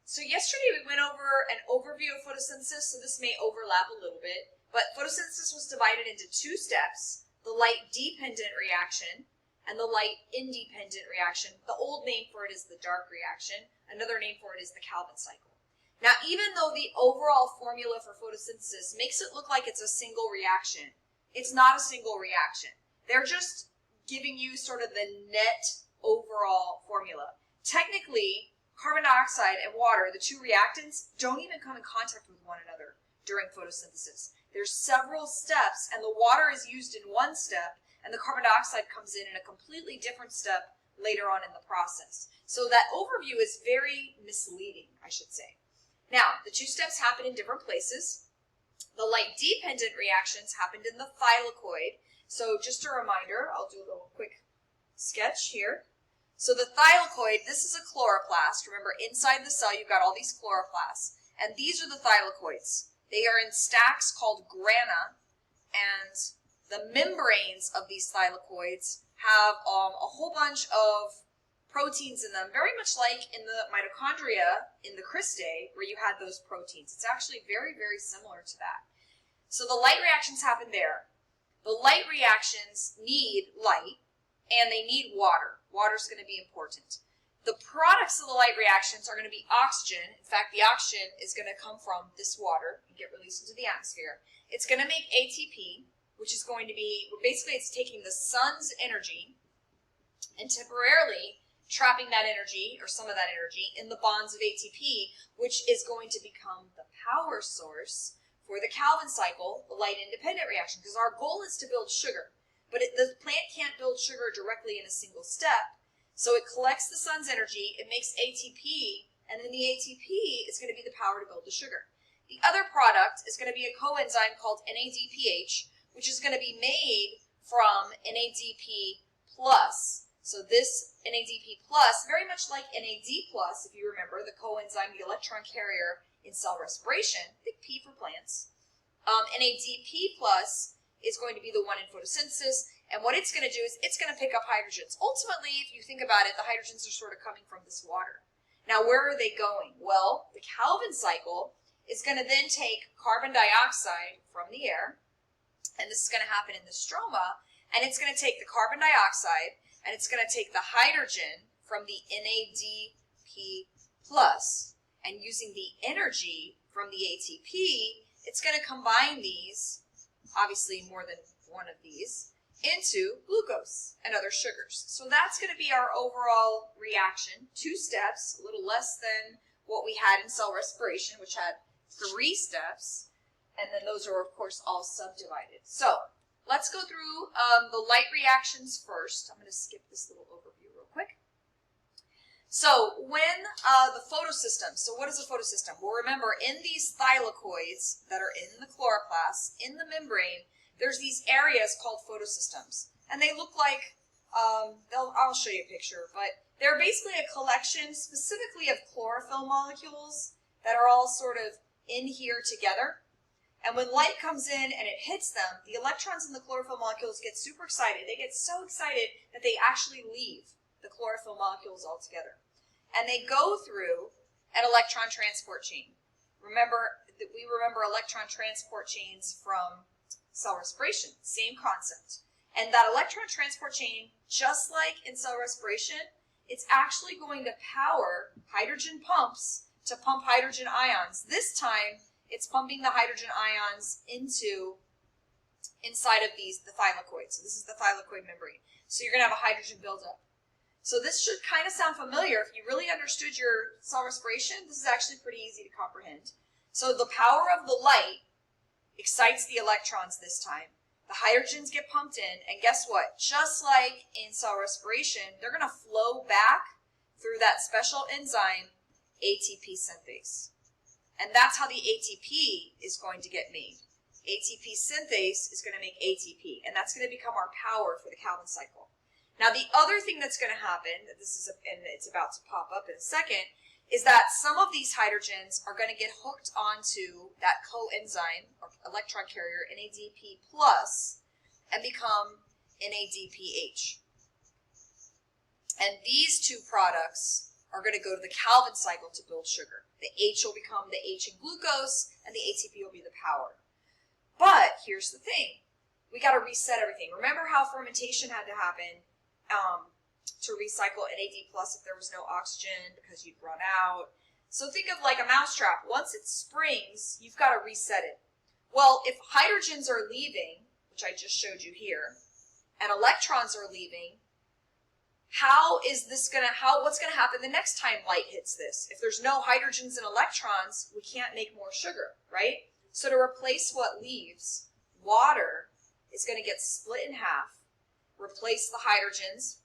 So yesterday we went over an overview of photosynthesis, so this may overlap a little bit, but photosynthesis was divided into two steps, the light-dependent reaction and the light-independent reaction. The old name for it is the dark reaction. Another name for it is the Calvin cycle. Now, even though the overall formula for photosynthesis makes it look like it's a single reaction, it's not a single reaction. They're just giving you sort of the net overall formula. Technically, carbon dioxide and water, the two reactants, don't even come in contact with one another during photosynthesis. There's several steps, and the water is used in one step, and the carbon dioxide comes in a completely different step later on in the process. So that overview is very misleading, I should say. Now, the two steps happen in different places. The light-dependent reactions happened in the thylakoid. So just a reminder, I'll do a little quick sketch here. So the thylakoid, this is a chloroplast. Remember, inside the cell, you've got all these chloroplasts. And these are the thylakoids. They are in stacks called grana, and the membranes of these thylakoids have a whole bunch of proteins in them, very much like in the mitochondria in the cristae, where you had those proteins. It's actually very, very similar to that. So the light reactions happen there. The light reactions need light, and they need water. Water is going to be important. The products of the light reactions are going to be oxygen. In fact, the oxygen is going to come from this water and get released into the atmosphere. It's going to make ATP, which is going to be, basically it's taking the sun's energy and temporarily trapping that energy, or some of that energy, in the bonds of ATP, which is going to become the power source for the Calvin cycle, the light-independent reaction, because our goal is to build sugar. But the plant can't build sugar directly in a single step. So it collects the sun's energy, it makes ATP, and then the ATP is going to be the power to build the sugar. The other product is going to be a coenzyme called NADPH, which is going to be made from NADP+. So this NADP+, very much like NAD+, if you remember, the coenzyme, the electron carrier in cell respiration, big P for plants. NADP+ is going to be the one in photosynthesis, and what it's going to do is it's going to pick up hydrogens. Ultimately, if you think about it, the hydrogens are sort of coming from this water. Now, where are they going? Well, the Calvin cycle is going to then take carbon dioxide from the air, and this is going to happen in the stroma, and it's going to take the carbon dioxide, and it's going to take the hydrogen from the NADP+, and using the energy from the ATP, it's going to combine these, obviously more than one of these, into glucose and other sugars. So that's going to be our overall reaction. Two steps, a little less than what we had in cell respiration, which had 3 steps, and then those are, of course, all subdivided. So let's go through the light reactions first. I'm going to skip this little overview real quick. So when the photosystem, so what is a photosystem? Well, remember, in these thylakoids that are in the chloroplasts, in the membrane, there's these areas called photosystems. And they look like, I'll show you a picture, but they're basically a collection specifically of chlorophyll molecules that are all sort of in here together. And when light comes in and it hits them, the electrons in the chlorophyll molecules get super excited. They get so excited that they actually leave the chlorophyll molecules altogether. And they go through an electron transport chain. Remember, we remember electron transport chains from cell respiration, same concept. And that electron transport chain, just like in cell respiration, it's actually going to power hydrogen pumps to pump hydrogen ions. This time, it's pumping the hydrogen ions inside of the thylakoid. So this is the thylakoid membrane. So you're going to have a hydrogen buildup. So this should kind of sound familiar. If you really understood your cell respiration, this is actually pretty easy to comprehend. So the power of the light excites the electrons this time. The hydrogens get pumped in, and guess what? Just like in cell respiration, they're going to flow back through that special enzyme, ATP synthase. And that's how the ATP is going to get made. ATP synthase is going to make ATP, and that's going to become our power for the Calvin cycle. Now, the other thing that's going to happen, and it's about to pop up in a second, is that some of these hydrogens are going to get hooked onto that coenzyme or electron carrier NADP+ and become NADPH. And these two products are going to go to the Calvin cycle to build sugar. The H will become the H in glucose, and the ATP will be the power. But here's the thing. We got to reset everything. Remember how fermentation had to happen to recycle NAD plus if there was no oxygen because you'd run out. So think of like a mousetrap. Once it springs, you've got to reset it. Well, if hydrogens are leaving, which I just showed you here, and electrons are leaving, what's going to happen the next time light hits this? If there's no hydrogens and electrons, we can't make more sugar, right? So to replace what leaves, water is going to get split in half, replace the hydrogens,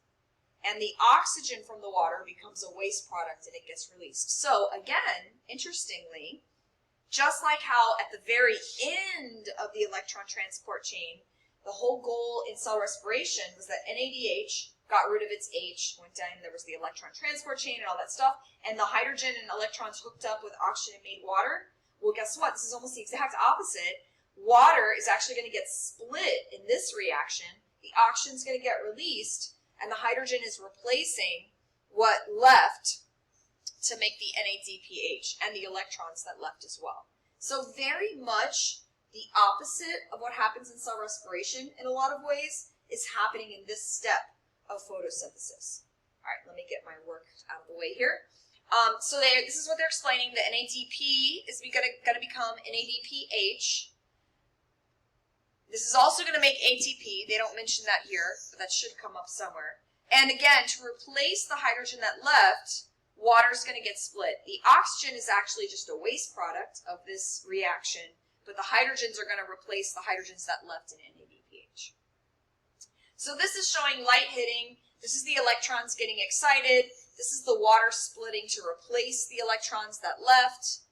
and the oxygen from the water becomes a waste product and it gets released. So again, interestingly, just like how at the very end of the electron transport chain, the whole goal in cell respiration was that NADH got rid of its H, went down, there was the electron transport chain and all that stuff, and the hydrogen and electrons hooked up with oxygen and made water. Well, guess what? This is almost the exact opposite. Water is actually going to get split in this reaction. The oxygen is going to get released, and the hydrogen is replacing what left to make the NADPH and the electrons that left as well. So very much the opposite of what happens in cell respiration in a lot of ways is happening in this step of photosynthesis. All right, let me get my work out of the way here. This is what they're explaining. The NADP is going to become NADPH. This is also going to make ATP. They don't mention that here, but that should come up somewhere. And again, to replace the hydrogen that left, water is going to get split. The oxygen is actually just a waste product of this reaction, but the hydrogens are going to replace the hydrogens that left in NADPH. So this is showing light hitting. This is the electrons getting excited. This is the water splitting to replace the electrons that left.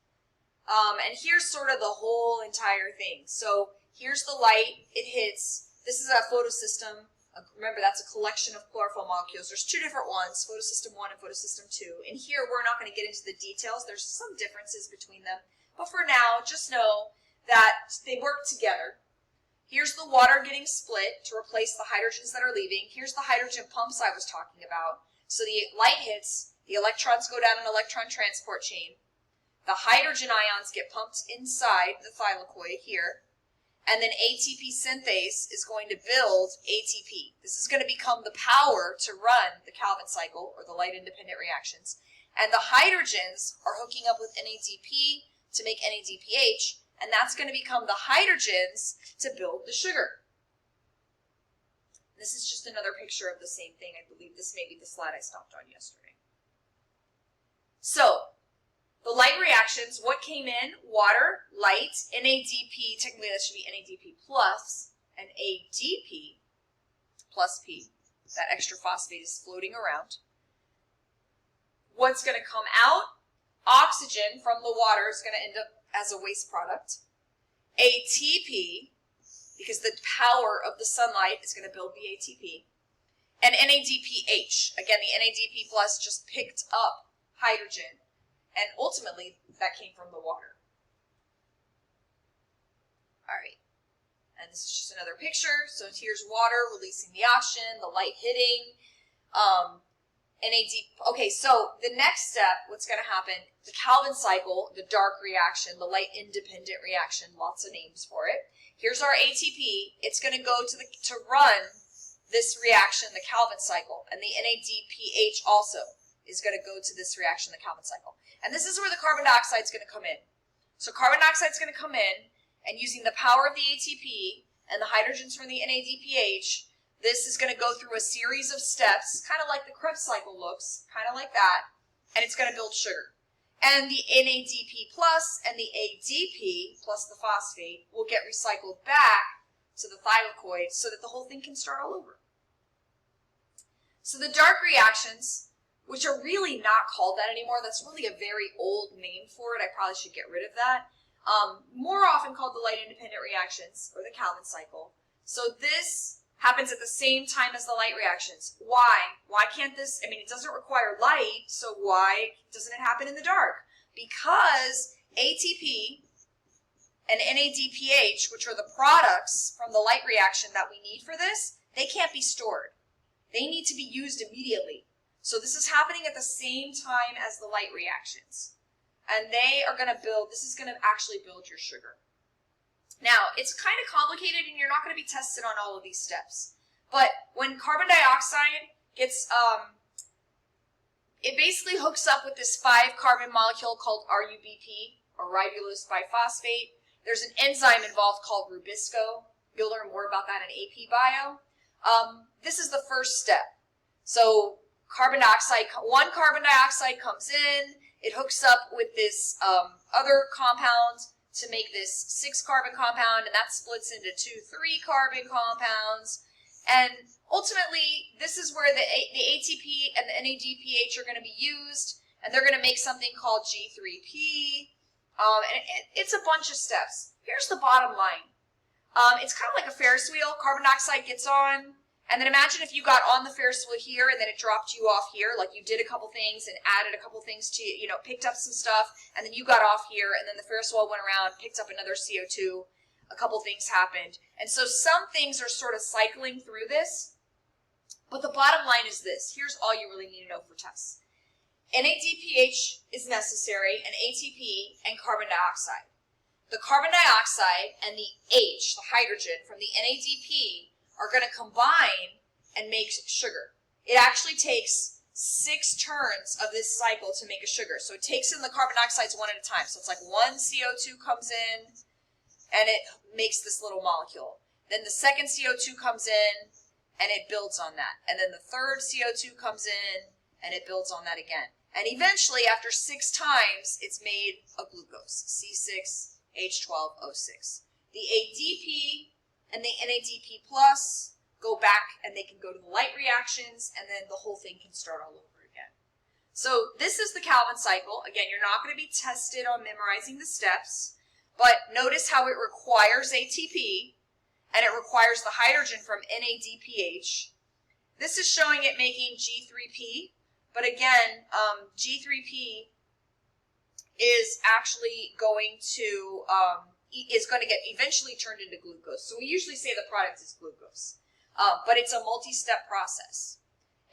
And here's sort of the whole entire thing. So here's the light. It hits. This is a photosystem. Remember, that's a collection of chlorophyll molecules. There's two different ones, photosystem 1 and photosystem 2. And here, we're not going to get into the details. There's some differences between them. But for now, just know that they work together. Here's the water getting split to replace the hydrogens that are leaving. Here's the hydrogen pumps I was talking about. So the light hits, the electrons go down an electron transport chain. The hydrogen ions get pumped inside the thylakoid here. And then ATP synthase is going to build ATP. This is going to become the power to run the Calvin cycle, or the light-independent reactions. And the hydrogens are hooking up with NADP to make NADPH, and that's going to become the hydrogens to build the sugar. This is just another picture of the same thing. I believe this may be the slide I stopped on yesterday. So, the light reactions, what came in? Water, light, NADP, technically that should be NADP plus, and ADP plus P. That extra phosphate is floating around. What's going to come out? Oxygen from the water is going to end up as a waste product. ATP, because the power of the sunlight is going to build the ATP. And NADPH, again, the NADP plus just picked up hydrogen. And ultimately, that came from the water. All right. And this is just another picture. So here's water releasing the oxygen, the light hitting, Okay, so the next step, what's going to happen, the Calvin cycle, the dark reaction, the light-independent reaction, lots of names for it. Here's our ATP. It's going to go to run this reaction, the Calvin cycle. And the NADPH also is going to go to this reaction, the Calvin cycle. And this is where the carbon dioxide is going to come in. So carbon dioxide is going to come in, and using the power of the ATP and the hydrogens from the NADPH, this is going to go through a series of steps, kind of like the Krebs cycle looks, kind of like that, and it's going to build sugar. And the NADP plus and the ADP plus the phosphate will get recycled back to the thylakoid so that the whole thing can start all over. So the dark reactions, which are really not called that anymore. That's really a very old name for it. I probably should get rid of that. More often called the light-independent reactions, or the Calvin cycle. So this happens at the same time as the light reactions. Why? Why can't this, it doesn't require light, so why doesn't it happen in the dark? Because ATP and NADPH, which are the products from the light reaction that we need for this, they can't be stored. They need to be used immediately. So this is happening at the same time as the light reactions. And they are going to build, this is going to actually build your sugar. Now, it's kind of complicated and you're not going to be tested on all of these steps. But when carbon dioxide gets, it basically hooks up with this 5-carbon molecule called RUBP, or ribulose biphosphate. There's an enzyme involved called rubisco. You'll learn more about that in AP Bio. This is the first step. So one carbon dioxide comes in, it hooks up with this other compound to make this 6-carbon compound, and that splits into 2 3-carbon compounds. And ultimately, this is where the ATP and the NADPH are going to be used, and they're going to make something called G3P. And it's a bunch of steps. Here's the bottom line. It's kind of like a Ferris wheel. Carbon dioxide gets on, and then imagine if you got on the Ferris wheel here and then it dropped you off here, like you did a couple things and added a couple things to, picked up some stuff, and then you got off here, and then the Ferris wheel went around, picked up another CO2, a couple things happened. And so some things are sort of cycling through this, but the bottom line is this. Here's all you really need to know for tests. NADPH is necessary, and ATP, and carbon dioxide. The carbon dioxide and the H, the hydrogen, from the NADP are going to combine and make sugar. It actually takes 6 turns of this cycle to make a sugar. So it takes in the carbon dioxides one at a time. So it's like one CO2 comes in, and it makes this little molecule. Then the second CO2 comes in, and it builds on that. And then the third CO2 comes in, and it builds on that again. And eventually, after 6 times, it's made a glucose, C6H12O6. The ADP and the NADP plus go back, and they can go to the light reactions, and then the whole thing can start all over again. So this is the Calvin cycle. Again, you're not going to be tested on memorizing the steps, but notice how it requires ATP, and it requires the hydrogen from NADPH. This is showing it making G3P, but again, G3P is actually going to get eventually turned into glucose. So we usually say the product is glucose, but it's a multi-step process.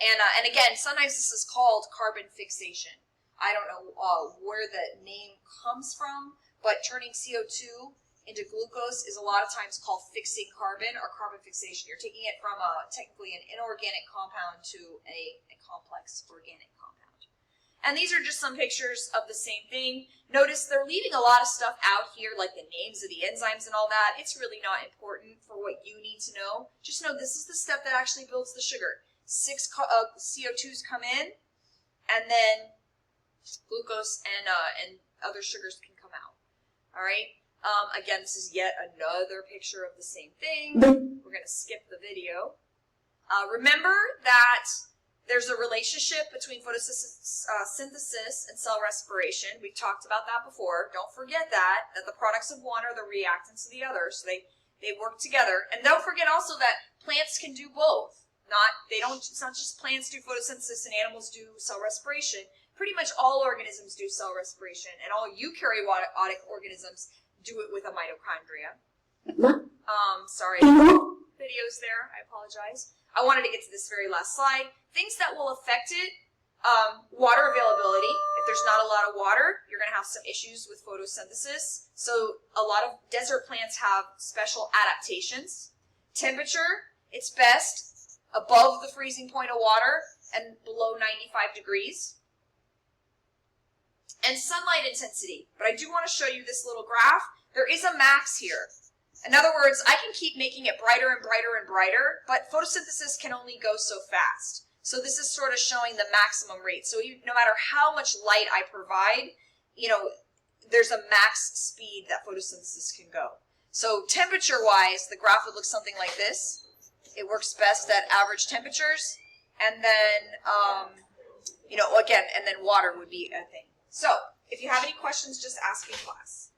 And again, sometimes this is called carbon fixation. I don't know where the name comes from, but turning CO2 into glucose is a lot of times called fixing carbon or carbon fixation. You're taking it from technically an inorganic compound to a complex organic compound. And these are just some pictures of the same thing. Notice they're leaving a lot of stuff out here, like the names of the enzymes and all that. It's really not important for what you need to know. Just know this is the step that actually builds the sugar. 6 CO2s come in, and then glucose and other sugars can come out. All right. Again, this is yet another picture of the same thing. We're going to skip the video. Remember that there's a relationship between photosynthesis and cell respiration. We've talked about that before. Don't forget that the products of one are the reactants of the other, so they work together. And don't forget also that plants can do both. It's not just plants do photosynthesis and animals do cell respiration. Pretty much all organisms do cell respiration, and all eukaryotic organisms do it with a mitochondria. Sorry, videos there, I apologize. I wanted to get to this very last slide. Things that will affect it, water availability. If there's not a lot of water, you're going to have some issues with photosynthesis. So a lot of desert plants have special adaptations. Temperature, it's best above the freezing point of water and below 95 degrees. And sunlight intensity. But I do want to show you this little graph. There is a max here. In other words, I can keep making it brighter and brighter and brighter, but photosynthesis can only go so fast. So this is sort of showing the maximum rate. So no matter how much light I provide, there's a max speed that photosynthesis can go. So temperature-wise, the graph would look something like this. It works best at average temperatures, and then, again, and then water would be a thing. So if you have any questions, just ask in class.